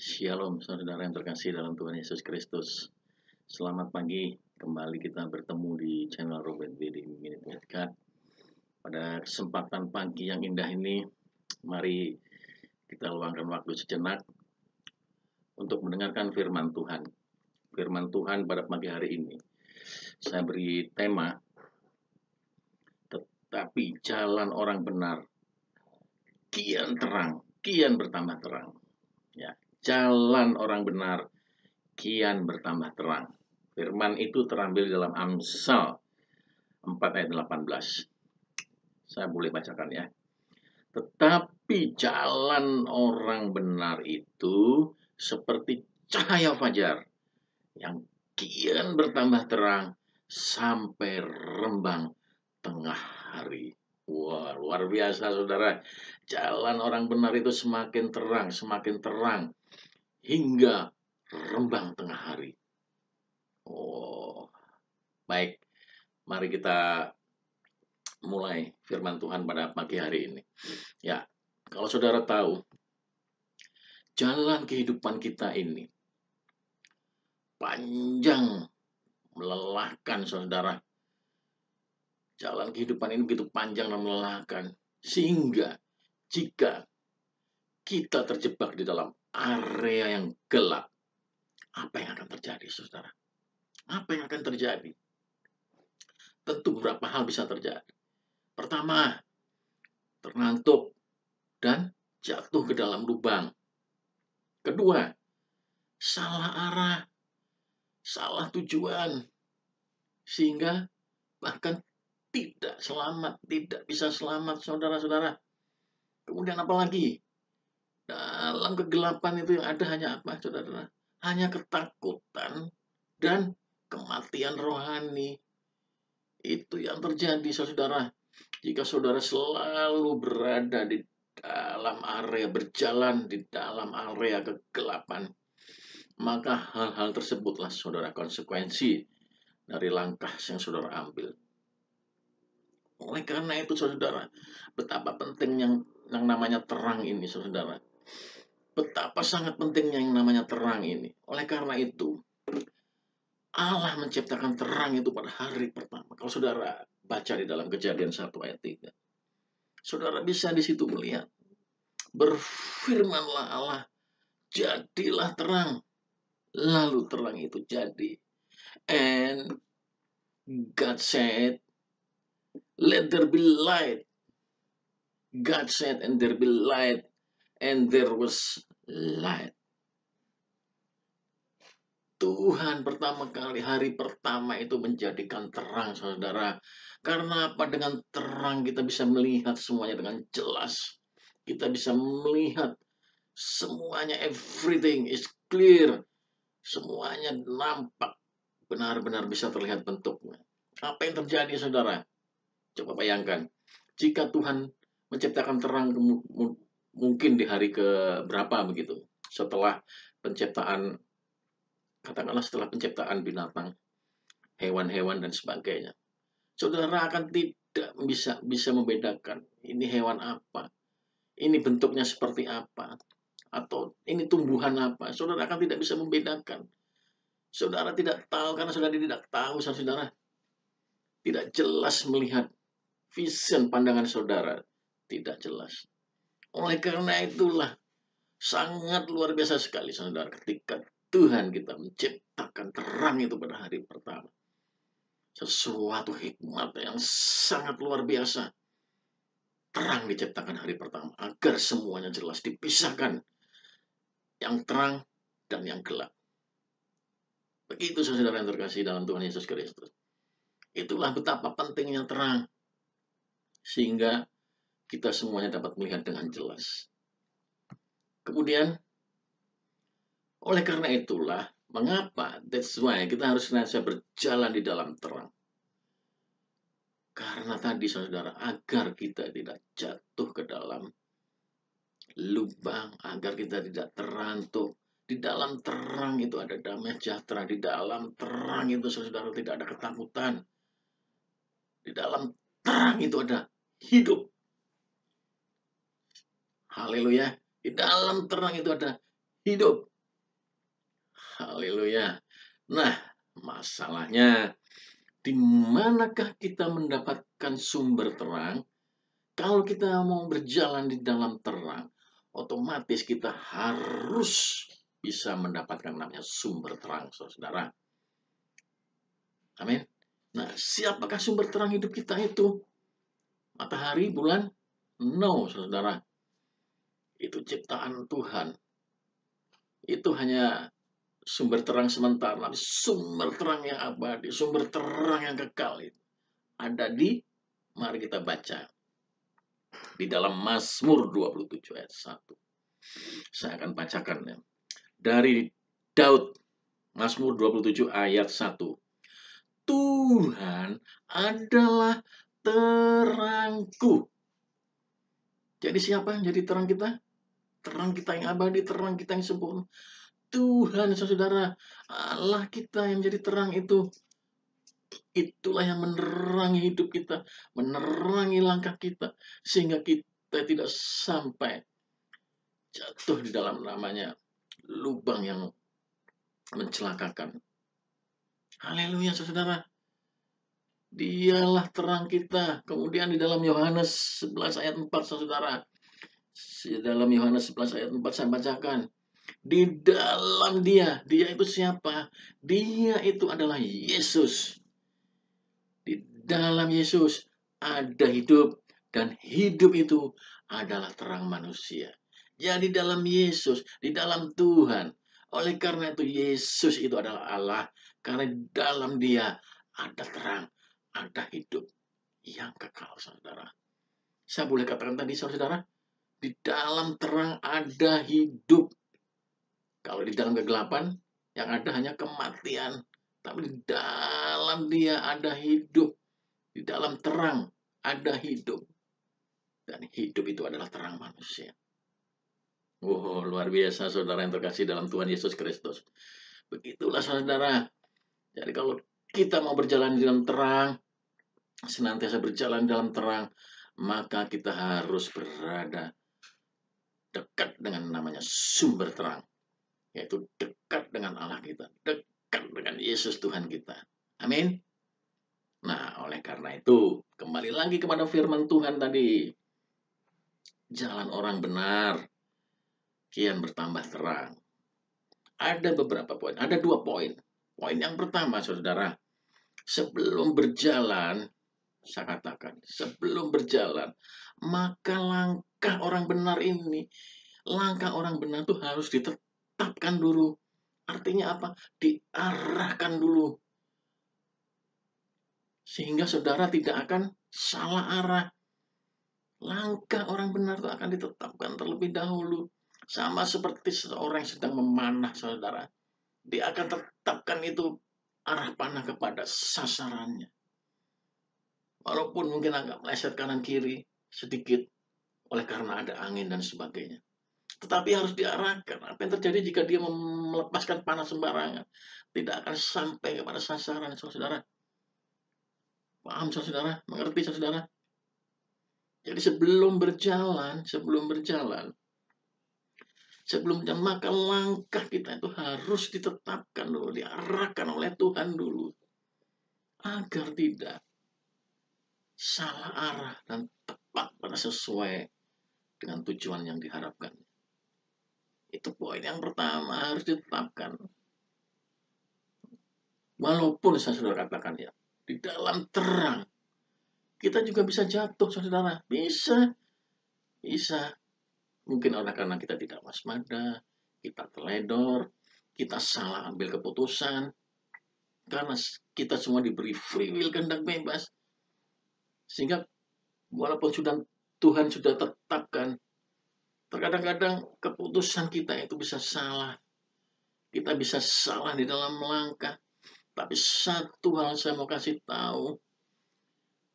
Shalom, saudara yang terkasih dalam Tuhan Yesus Kristus. Selamat pagi, kembali kita bertemu di channel Robert B. di Minute with God. Pada kesempatan pagi yang indah ini, mari kita luangkan waktu sejenak untuk mendengarkan firman Tuhan. Firman Tuhan pada pagi hari ini, saya beri tema, tetapi jalan orang benar kian terang, kian bertambah terang. Ya, jalan orang benar kian bertambah terang. Firman itu terambil dalam Amsal 4 ayat 18. Saya boleh bacakan ya. Tetapi jalan orang benar itu seperti cahaya fajar yang kian bertambah terang sampai rembang tengah hari. Wah, luar biasa saudara. Jalan orang benar itu semakin terang hingga rembang tengah hari. Oh, baik. Mari kita mulai firman Tuhan pada pagi hari ini. Ya, kalau saudara tahu, jalan kehidupan kita ini panjang, melelahkan saudara. Jalan kehidupan ini begitu panjang dan melelahkan. Sehingga jika kita terjebak di dalam area yang gelap, apa yang akan terjadi saudara? Apa yang akan terjadi? Tentu beberapa hal bisa terjadi. Pertama, terngantuk dan jatuh ke dalam lubang. Kedua, salah arah, salah tujuan, sehingga bahkan tidak bisa selamat saudara-saudara. Kemudian apalagi? Dalam kegelapan itu yang ada hanya apa saudara? Hanya ketakutan dan kematian rohani. Itu yang terjadi saudara. Jika saudara selalu berada di dalam area, berjalan di dalam area kegelapan, maka hal-hal tersebutlah saudara konsekuensi dari langkah yang saudara ambil. Oleh karena itu saudara, betapa pentingnya yang namanya terang ini saudara. Betapa sangat pentingnya yang namanya terang ini. Oleh karena itu, Allah menciptakan terang itu pada hari pertama. Kalau saudara baca di dalam Kejadian 1 ayat 3, saudara bisa di situ melihat, berfirmanlah Allah, jadilah terang. Lalu terang itu jadi. And God said, let there be light. God said, and there be light. And there was light. Tuhan pertama kali, hari pertama itu menjadikan terang, saudara. Karena apa? Dengan terang kita bisa melihat semuanya dengan jelas. Kita bisa melihat semuanya, everything is clear. Semuanya nampak, benar-benar bisa terlihat bentuknya. Apa yang terjadi, saudara? Coba bayangkan, jika Tuhan menciptakan terang mungkin di hari ke berapa begitu, setelah penciptaan, katakanlah setelah penciptaan binatang, hewan-hewan dan sebagainya. Saudara akan tidak bisa membedakan ini hewan apa, ini bentuknya seperti apa, atau ini tumbuhan apa. Saudara akan tidak bisa membedakan. Saudara tidak tahu karena saudara tidak tahu, saudara tidak jelas melihat vision pandangan saudara, tidak jelas. Oleh karena itulah sangat luar biasa sekali saudara ketika Tuhan kita menciptakan terang itu pada hari pertama. Sesuatu hikmat yang sangat luar biasa. Terang diciptakan hari pertama agar semuanya jelas dipisahkan. Yang terang dan yang gelap. Begitu saudara yang terkasih dalam Tuhan Yesus Kristus. Itulah betapa pentingnya terang. Sehingga kita semuanya dapat melihat dengan jelas. Kemudian, oleh karena itulah, mengapa? That's why kita harus senantiasa berjalan di dalam terang. Karena tadi saudara, agar kita tidak jatuh ke dalam lubang, agar kita tidak terantuk. Di dalam terang itu ada damai sejahtera. Di dalam terang itu saudara tidak ada ketakutan. Di dalam terang itu ada hidup. Haleluya. Di dalam terang itu ada hidup. Haleluya. Nah, masalahnya di manakah kita mendapatkan sumber terang? Kalau kita mau berjalan di dalam terang, otomatis kita harus bisa mendapatkan namanya sumber terang, saudara. Amin. Nah, siapakah sumber terang hidup kita itu? Matahari, bulan? No, saudara. Itu ciptaan Tuhan. Itu hanya sumber terang sementara, sumber terang yang abadi, sumber terang yang kekal itu ada di, mari kita baca di dalam Mazmur 27 ayat 1. Saya akan bacakan ya. Dari Daud, Mazmur 27 ayat 1. Tuhan adalah terangku. Jadi siapa yang jadi terang kita? Terang kita yang abadi, terang kita yang sempurna. Tuhan, saudara, Allah kita yang jadi terang itu. Itulah yang menerangi hidup kita, menerangi langkah kita, sehingga kita tidak sampai jatuh di dalam namanya lubang yang mencelakakan. Haleluya, saudara. Dialah terang kita. Kemudian di dalam Yohanes 11 ayat 4, saudara. Di dalam Yohanes 11 ayat 4 saya bacakan. Di dalam dia itu siapa? Dia itu adalah Yesus. Di dalam Yesus ada hidup, dan hidup itu adalah terang manusia. Jadi dalam Yesus, di dalam Tuhan. Oleh karena itu Yesus itu adalah Allah. Karena dalam dia ada terang, ada hidup yang kekal, saudara. Saya boleh katakan tadi, saudara, di dalam terang ada hidup. Kalau di dalam kegelapan, yang ada hanya kematian. Tapi di dalam dia ada hidup. Di dalam terang ada hidup. Dan hidup itu adalah terang manusia. Oh, luar biasa, saudara yang terkasih dalam Tuhan Yesus Kristus. Begitulah, saudara. Jadi kalau kita mau berjalan di dalam terang, senantiasa berjalan dalam terang, maka kita harus berada dekat dengan namanya sumber terang. Yaitu dekat dengan Allah kita. Dekat dengan Yesus Tuhan kita. Amin. Nah, oleh karena itu, kembali lagi kepada firman Tuhan tadi. Jalan orang benar kian bertambah terang. Ada beberapa poin, ada 2 poin. Poin yang pertama, saudara, sebelum berjalan, saya katakan, sebelum berjalan, maka langkah orang benar ini, langkah orang benar itu harus ditetapkan dulu. Artinya apa? Diarahkan dulu. Sehingga saudara tidak akan salah arah. Langkah orang benar itu akan ditetapkan terlebih dahulu. Sama seperti seorang yang sedang memanah, saudara. Dia akan tetapkan itu arah panah kepada sasarannya. Walaupun mungkin agak meleset kanan kiri sedikit oleh karena ada angin dan sebagainya. Tetapi harus diarahkan. Apa yang terjadi jika dia melepaskan panah sembarangan? Tidak akan sampai kepada sasaran, saudara. Paham, saudara? Mengerti, saudara? Jadi sebelum berjalan, maka langkah kita itu harus ditetapkan dulu, diarahkan oleh Tuhan dulu. Agar tidak salah arah dan tepat pada sesuai dengan tujuan yang diharapkan. Itu poin yang pertama, harus ditetapkan. Walaupun saya sudah katakan ya, di dalam terang, kita juga bisa jatuh, saudara. Bisa. Mungkin oleh karena kita tidak waspada, kita teledor, kita salah ambil keputusan. Karena kita semua diberi free will, kehendak bebas. Sehingga walaupun Tuhan sudah tetapkan, terkadang-kadang keputusan kita itu bisa salah. Kita bisa salah di dalam langkah. Tapi satu hal saya mau kasih tahu.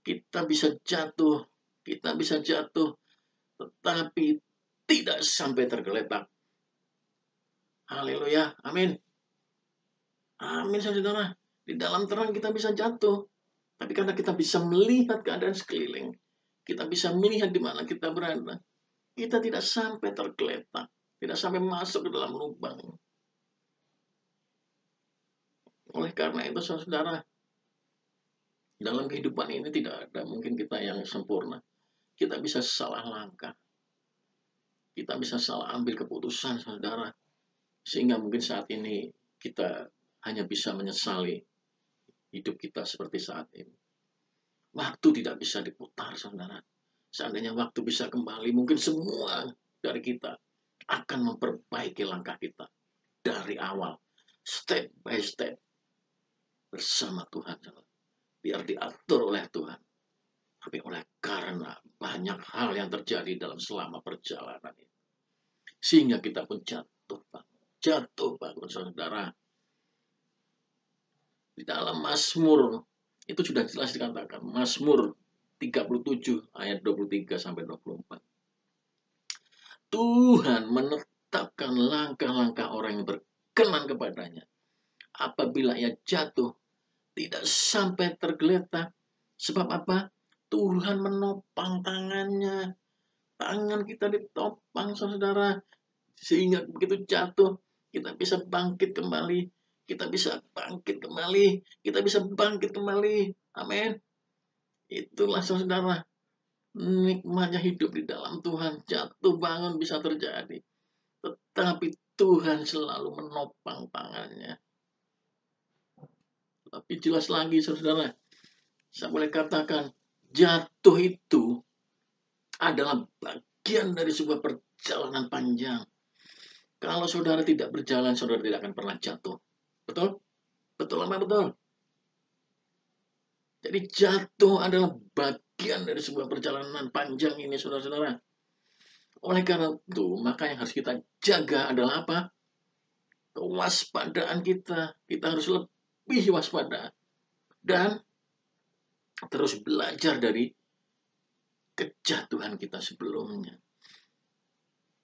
Kita bisa jatuh. Tetapi tidak sampai tergeletak. Haleluya. Amin. Amin, saudara. Di dalam terang kita bisa jatuh. Tapi karena kita bisa melihat keadaan sekeliling. Kita bisa melihat di mana kita berada. Kita tidak sampai tergeletak. Tidak sampai masuk ke dalam lubang. Oleh karena itu, saudara, dalam kehidupan ini tidak ada mungkin kita yang sempurna. Kita bisa salah langkah. Kita bisa salah ambil keputusan, saudara. Sehingga mungkin saat ini kita hanya bisa menyesali hidup kita seperti saat ini. Waktu tidak bisa diputar, saudara. Seandainya waktu bisa kembali, mungkin semua dari kita akan memperbaiki langkah kita dari awal, step by step, bersama Tuhan. Biar diatur oleh Tuhan. Tapi oleh karena banyak hal yang terjadi dalam selama perjalanan ini. Sehingga kita pun jatuh bangun. Jatuh bangun, saudara. Di dalam Mazmur, itu sudah jelas dikatakan. Mazmur 37 ayat 23 sampai 24. Tuhan menetapkan langkah-langkah orang yang berkenan kepadanya. Apabila ia jatuh, tidak sampai tergeletak. Sebab apa? Tuhan menopang tangannya. Tangan kita ditopang, saudara. Sehingga begitu jatuh, kita bisa bangkit kembali. Kita bisa bangkit kembali. Kita bisa bangkit kembali. Amin. Itulah, saudara, nikmatnya hidup di dalam Tuhan. Jatuh bangun bisa terjadi. Tetapi Tuhan selalu menopang tangannya. Tapi jelas lagi, saudara, saya boleh katakan, jatuh itu adalah bagian dari sebuah perjalanan panjang. Kalau saudara tidak berjalan, saudara tidak akan pernah jatuh. Betul? Betul apa betul? Jadi jatuh adalah bagian dari sebuah perjalanan panjang ini, saudara-saudara. Oleh karena itu, maka yang harus kita jaga adalah apa? Kewaspadaan kita. Kita harus lebih waspada. Dan terus belajar dari kejatuhan kita sebelumnya.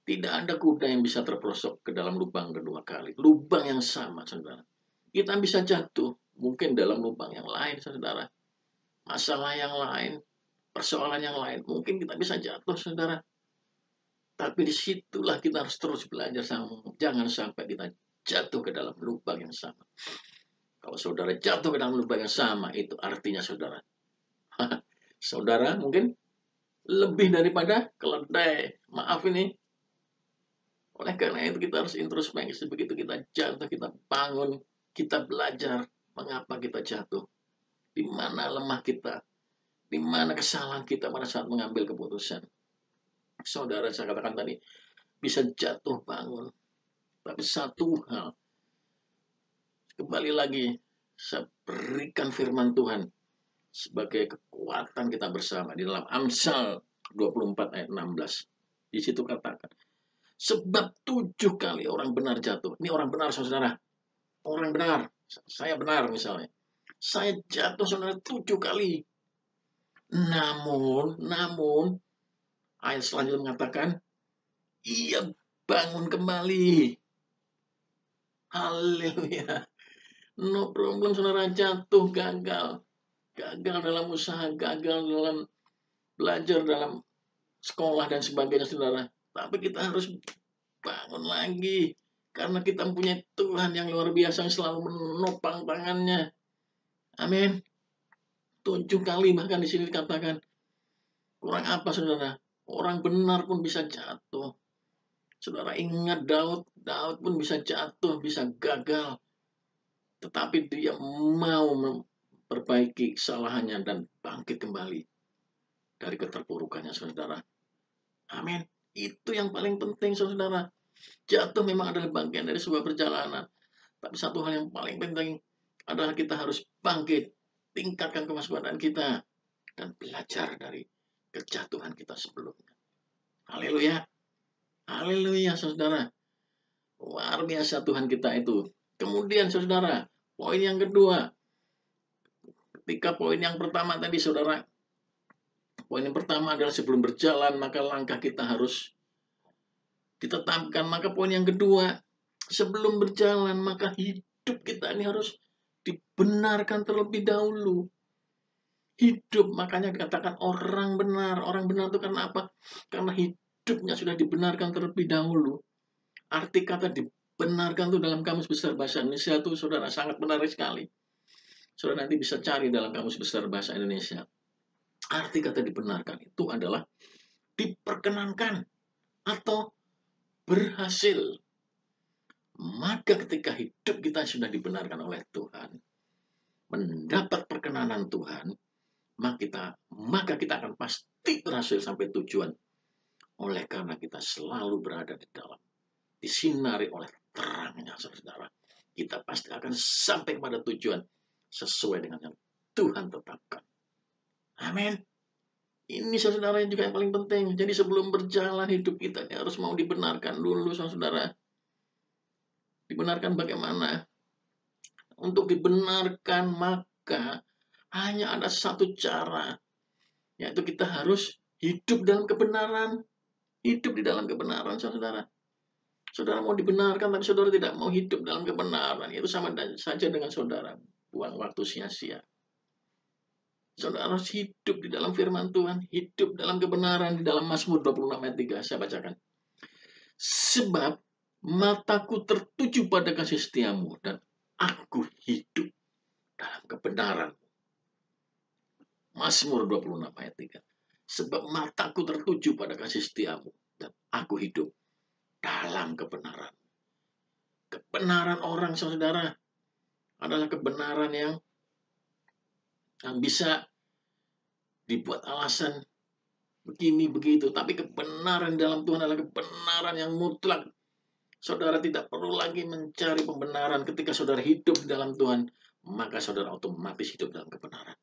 Tidak ada kuda yang bisa terperosok ke dalam lubang kedua kali. Lubang yang sama, saudara. Kita bisa jatuh. Mungkin dalam lubang yang lain, saudara. Masalah yang lain. Persoalan yang lain. Mungkin kita bisa jatuh, saudara. Tapi disitulah kita harus terus belajar. Jangan sampai kita jatuh ke dalam lubang yang sama. Kalau saudara jatuh ke dalam lubang yang sama, itu artinya saudara. Saudara mungkin lebih daripada keledai. Maaf ini. Oleh karena itu kita harus introspeksi. Begitu kita jatuh, kita bangun, kita belajar mengapa kita jatuh. Di mana lemah kita. Di mana kesalahan kita pada saat mengambil keputusan. Saudara, saya katakan tadi, bisa jatuh bangun. Tapi satu hal, kembali lagi, saya berikan firman Tuhan sebagai kekuatan kita bersama. Di dalam Amsal 24 ayat 16. Di situ katakan, sebab 7 kali orang benar jatuh. Ini orang benar, saudara. Orang benar. Saya benar misalnya. Saya jatuh, saudara, 7 kali. Namun, ayat selanjutnya mengatakan, ia bangun kembali. Haleluya. No problem, saudara, jatuh, gagal. Gagal dalam usaha, gagal dalam belajar, dalam sekolah dan sebagainya, saudara. Tapi kita harus bangun lagi. Karena kita mempunyai Tuhan yang luar biasa yang selalu menopang tangannya. Amin. 7 kali bahkan di sini dikatakan. Kurang apa, saudara? Orang benar pun bisa jatuh. Saudara ingat Daud. Daud pun bisa jatuh, bisa gagal. Tetapi dia mau memperbaiki kesalahannya dan bangkit kembali dari keterpurukannya, saudara. Amin. Itu yang paling penting, saudara. Jatuh memang adalah bagian dari sebuah perjalanan. Tapi satu hal yang paling penting adalah kita harus bangkit. Tingkatkan kewaspadaan kita. Dan belajar dari kejatuhan kita sebelumnya. Haleluya. Haleluya, saudara. Luar biasa Tuhan kita itu. Kemudian, saudara, poin yang kedua. Ketika poin yang pertama tadi, saudara. Poin yang pertama adalah sebelum berjalan, maka langkah kita harus ditetapkan. Maka poin yang kedua, sebelum berjalan, maka hidup kita ini harus dibenarkan terlebih dahulu. Hidup, makanya dikatakan orang benar. Orang benar itu karena apa? Karena hidupnya sudah dibenarkan terlebih dahulu. Arti kata benarkan tuh dalam Kamus Besar Bahasa Indonesia tuh saudara sangat menarik sekali. Saudara nanti bisa cari dalam Kamus Besar Bahasa Indonesia. Arti kata dibenarkan itu adalah diperkenankan atau berhasil. Maka ketika hidup kita sudah dibenarkan oleh Tuhan, mendapat perkenanan Tuhan, maka kita akan pasti berhasil sampai tujuan. Oleh karena kita selalu berada di dalam, disinari oleh terangnya, saudara. Kita pasti akan sampai kepada tujuan sesuai dengan yang Tuhan tetapkan. Amin. Ini saudara yang juga yang paling penting. Jadi sebelum berjalan hidup kita ini harus mau dibenarkan dulu, saudara. Dibenarkan bagaimana? Untuk dibenarkan maka hanya ada satu cara, yaitu kita harus hidup dalam kebenaran. Hidup di dalam kebenaran, saudara. Saudara mau dibenarkan, tapi saudara tidak mau hidup dalam kebenaran. Itu sama saja dengan saudara buang waktu sia-sia. Saudara harus hidup di dalam firman Tuhan, hidup dalam kebenaran, di dalam Mazmur 26 ayat 3. Saya bacakan. Sebab mataku tertuju pada kasih setiamu, dan aku hidup dalam kebenaran. Mazmur 26 ayat 3. Sebab mataku tertuju pada kasih setiamu, dan aku hidup dalam kebenaran. Kebenaran orang, saudara, adalah kebenaran yang bisa dibuat alasan begini begitu, tapi kebenaran dalam Tuhan adalah kebenaran yang mutlak. Saudara tidak perlu lagi mencari pembenaran. Ketika saudara hidup di dalam Tuhan, maka saudara otomatis hidup dalam kebenaran.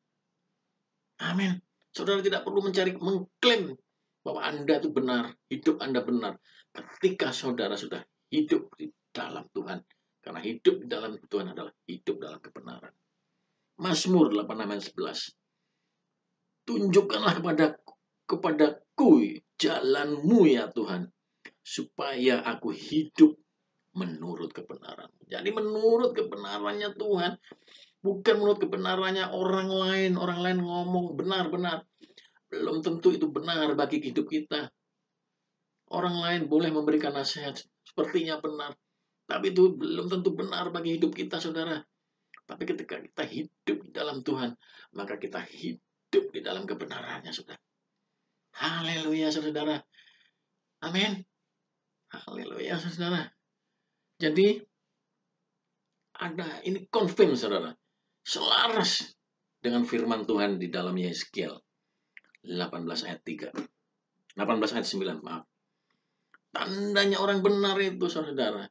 Amin. Saudara tidak perlu mengklaim bahwa Anda itu benar, hidup Anda benar. Ketika saudara sudah hidup di dalam Tuhan, karena hidup di dalam Tuhan adalah hidup dalam kebenaran. Mazmur 86:11. Tunjukkanlah kepadaku jalan-Mu ya Tuhan, supaya aku hidup menurut kebenaran. Jadi menurut kebenarannya Tuhan, bukan menurut kebenarannya orang lain. Orang lain ngomong benar-benar, belum tentu itu benar bagi hidup kita. Orang lain boleh memberikan nasihat, sepertinya benar, tapi itu belum tentu benar bagi hidup kita, saudara. Tapi ketika kita hidup di dalam Tuhan, maka kita hidup di dalam kebenarannya, saudara. Haleluya, saudara. Amin. Haleluya, saudara. Jadi ada ini confirm, saudara, selaras dengan firman Tuhan di dalam Yeskiel 18 ayat 3. 18 ayat 9, maaf. Tandanya orang benar itu, saudara.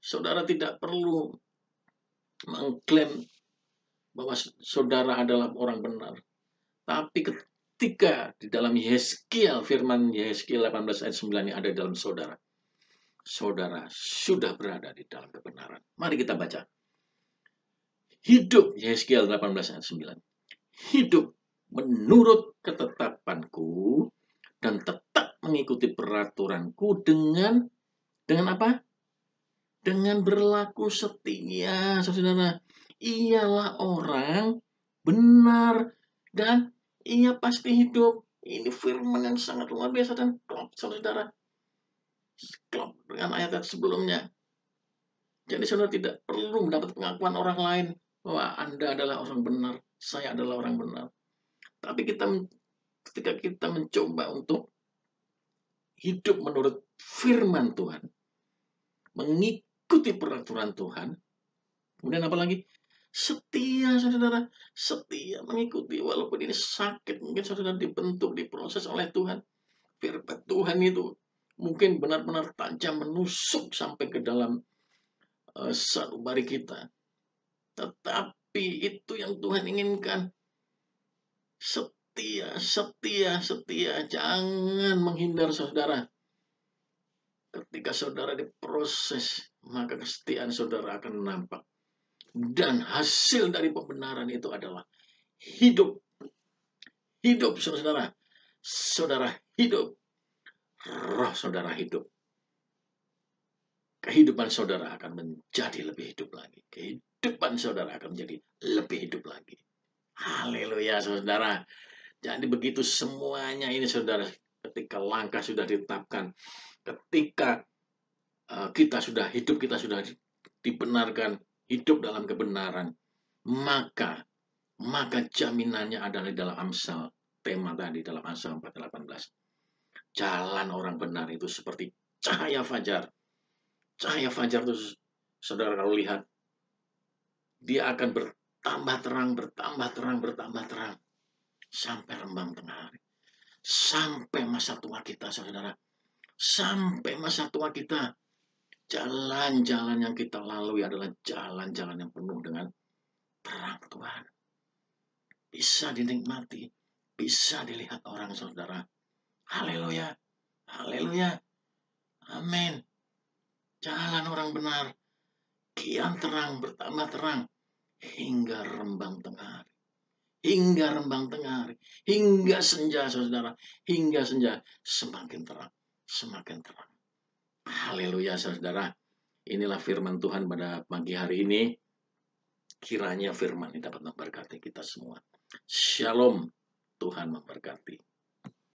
Saudara tidak perlu mengklaim bahwa saudara adalah orang benar. Tapi ketika di dalam Yeskiel, firman Yeskiel 18 ayat 9 ini ada dalam saudara. Saudara sudah berada di dalam kebenaran. Mari kita baca. Hidup, Yeskiel 18 ayat 9. Hidup menurut ketetapanku dan tetap mengikuti peraturanku dengan apa? Dengan berlaku setia, saudara. Ialah orang benar dan ia pasti hidup. Ini firman yang sangat luar biasa dan klop, saudara. Klop dengan ayat sebelumnya. Jadi saudara tidak perlu mendapat pengakuan orang lain bahwa Anda adalah orang benar, saya adalah orang benar. Tapi ketika kita mencoba untuk hidup menurut firman Tuhan, mengikuti peraturan Tuhan, kemudian apa lagi? Setia, saudara. Setia mengikuti walaupun ini sakit. Mungkin saudara dibentuk, diproses oleh Tuhan. Firman Tuhan itu mungkin benar-benar tajam, menusuk sampai ke dalam sanubari kita. Tetapi itu yang Tuhan inginkan. Setia, setia, setia. Jangan menghindar, saudara. Ketika saudara diproses, maka kesetiaan saudara akan nampak. Dan hasil dari pembenaran itu adalah hidup. Hidup, saudara. Saudara hidup. Roh saudara hidup. Kehidupan saudara akan menjadi lebih hidup lagi. Kehidupan saudara akan menjadi lebih hidup lagi. Haleluya, saudara. Jadi begitu semuanya ini, saudara. Ketika langkah sudah ditetapkan. Ketika kita sudah dibenarkan hidup dalam kebenaran, maka jaminannya adalah dalam Amsal, tema tadi dalam Amsal 4:18. Jalan orang benar itu seperti cahaya fajar. Cahaya fajar itu, saudara kalau lihat, dia akan bertambah terang, bertambah terang, bertambah terang. Sampai rembang tengah hari. Sampai masa tua kita, saudara. Sampai masa tua kita. Jalan-jalan yang kita lalui adalah jalan-jalan yang penuh dengan terang Tuhan. Bisa dinikmati. Bisa dilihat orang, saudara. Haleluya. Haleluya. Amin. Jalan orang benar. Kian terang, bertambah terang. Hingga rembang tengah hari. Hingga rembang tengah hari. Hingga senja, saudara. Hingga senja. Semakin terang. Semakin terang. Haleluya, saudara. Inilah firman Tuhan pada pagi hari ini. Kiranya firman ini dapat memberkati kita semua. Shalom. Tuhan memberkati.